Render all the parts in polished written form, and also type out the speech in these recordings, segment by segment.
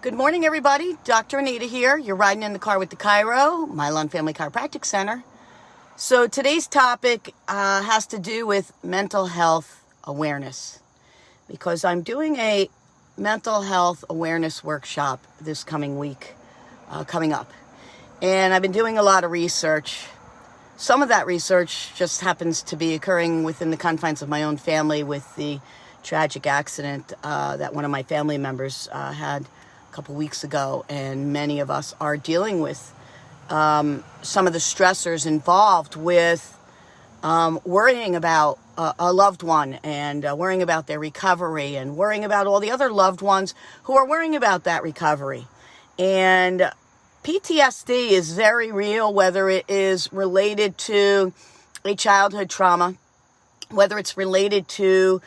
Good morning, everybody. Dr. Anita here. You're riding in the car with the Chiro, Milan Family Chiropractic Center. So today's topic has to do with mental health awareness, because I'm doing a mental health awareness workshop this coming week, coming up. And I've been doing a lot of research. Some of that research just happens to be occurring within the confines of my own family with the tragic accident that one of my family members had a couple weeks ago, and many of us are dealing with some of the stressors involved with worrying about a loved one and worrying about their recovery and worrying about all the other loved ones who are worrying about that recovery. And PTSD is very real, whether it is related to a childhood trauma, whether it's related to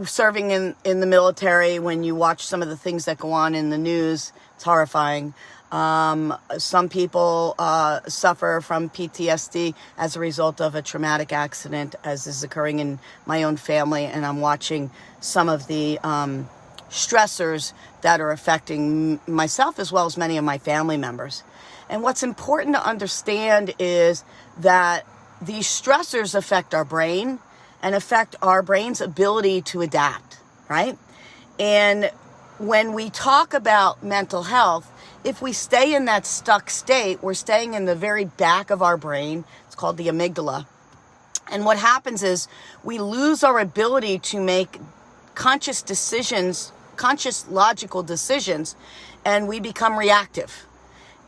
serving in the military. When you watch some of the things that go on in the news, it's horrifying. Some people suffer from PTSD as a result of a traumatic accident, as is occurring in my own family, and I'm watching some of the stressors that are affecting myself as well as many of my family members. And what's important to understand is that these stressors affect our brain and affect our brain's ability to adapt, right? And when we talk about mental health, if we stay in that stuck state, we're staying in the very back of our brain. It's called the amygdala. And what happens is we lose our ability to make conscious decisions, conscious logical decisions, and we become reactive.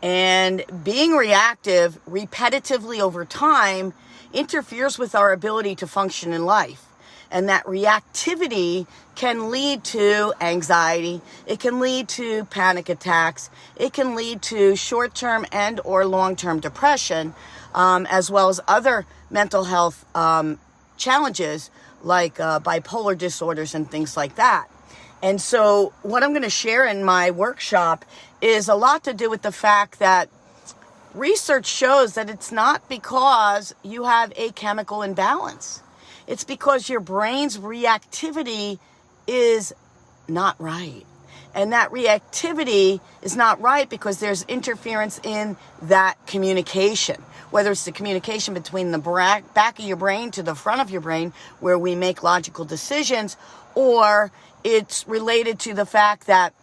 And being reactive repetitively over time interferes with our ability to function in life. And that reactivity can lead to anxiety. It can lead to panic attacks. It can lead to short-term and or long-term depression, as well as other mental health challenges like bipolar disorders and things like that. And so what I'm going to share in my workshop is a lot to do with the fact that research shows that it's not because you have a chemical imbalance. It's because your brain's reactivity is not right. And that reactivity is not right because there's interference in that communication, whether it's the communication between the back of your brain to the front of your brain, where we make logical decisions, or it's related to the fact that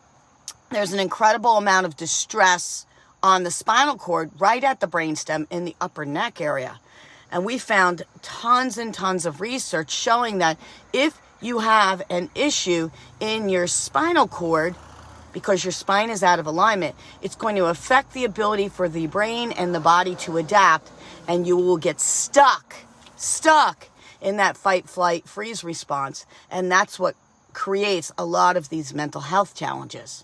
there's an incredible amount of distress on the spinal cord right at the brainstem in the upper neck area. And we found tons and tons of research showing that if you have an issue in your spinal cord, because your spine is out of alignment, it's going to affect the ability for the brain and the body to adapt, and you will get stuck in that fight, flight, freeze response. And that's what creates a lot of these mental health challenges.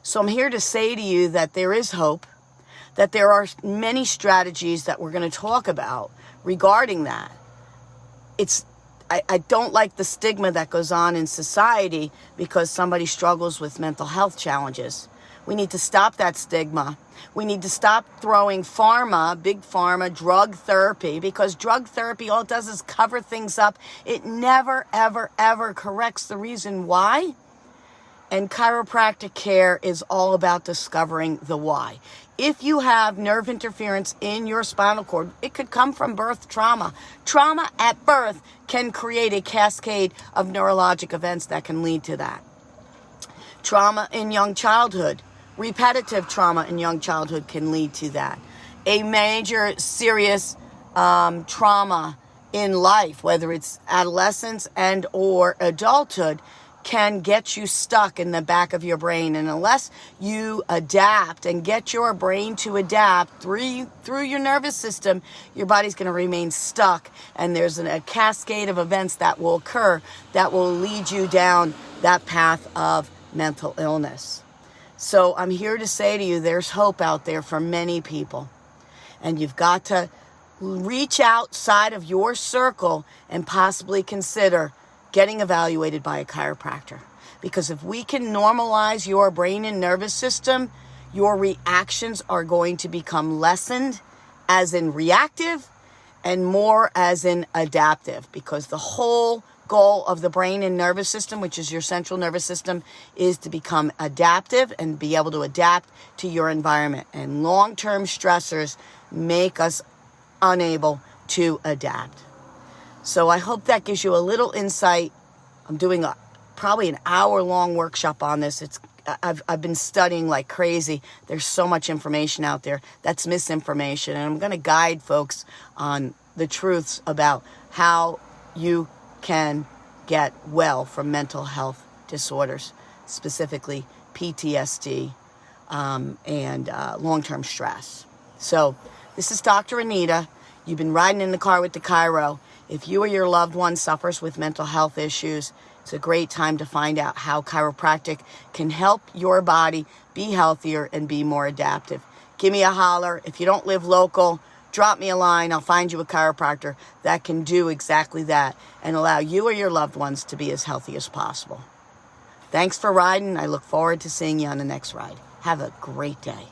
So I'm here to say to you that there is hope, that there are many strategies that we're going to talk about regarding that. I don't like the stigma that goes on in society because somebody struggles with mental health challenges. We need to stop that stigma. We need to stop throwing big pharma, drug therapy, because drug therapy, all it does is cover things up. It never, ever, ever corrects the reason why. And chiropractic care is all about discovering the why. If you have nerve interference in your spinal cord, it could come from birth trauma. Trauma at birth can create a cascade of neurologic events that can lead to that. Trauma in young childhood, repetitive trauma in young childhood can lead to that. A major serious trauma in life, whether it's adolescence and or adulthood, can get you stuck in the back of your brain. And unless you adapt and get your brain to adapt through your nervous system, your body's going to remain stuck. And there's a cascade of events that will occur that will lead you down that path of mental illness. So I'm here to say to you, there's hope out there for many people. And you've got to reach outside of your circle and possibly consider getting evaluated by a chiropractor. Because if we can normalize your brain and nervous system, your reactions are going to become lessened, as in reactive, and more as in adaptive. Because the whole goal of the brain and nervous system, which is your central nervous system, is to become adaptive and be able to adapt to your environment. And long-term stressors make us unable to adapt. So I hope that gives you a little insight. I'm doing probably an hour-long workshop on this. I've been studying like crazy. There's so much information out there that's misinformation. And I'm going to guide folks on the truths about how you can get well from mental health disorders, specifically PTSD and long-term stress. So this is Dr. Anita. You've been riding in the car with the Chiro. If you or your loved one suffers with mental health issues, it's a great time to find out how chiropractic can help your body be healthier and be more adaptive. Give me a holler. If you don't live local, drop me a line. I'll find you a chiropractor that can do exactly that and allow you or your loved ones to be as healthy as possible. Thanks for riding. I look forward to seeing you on the next ride. Have a great day.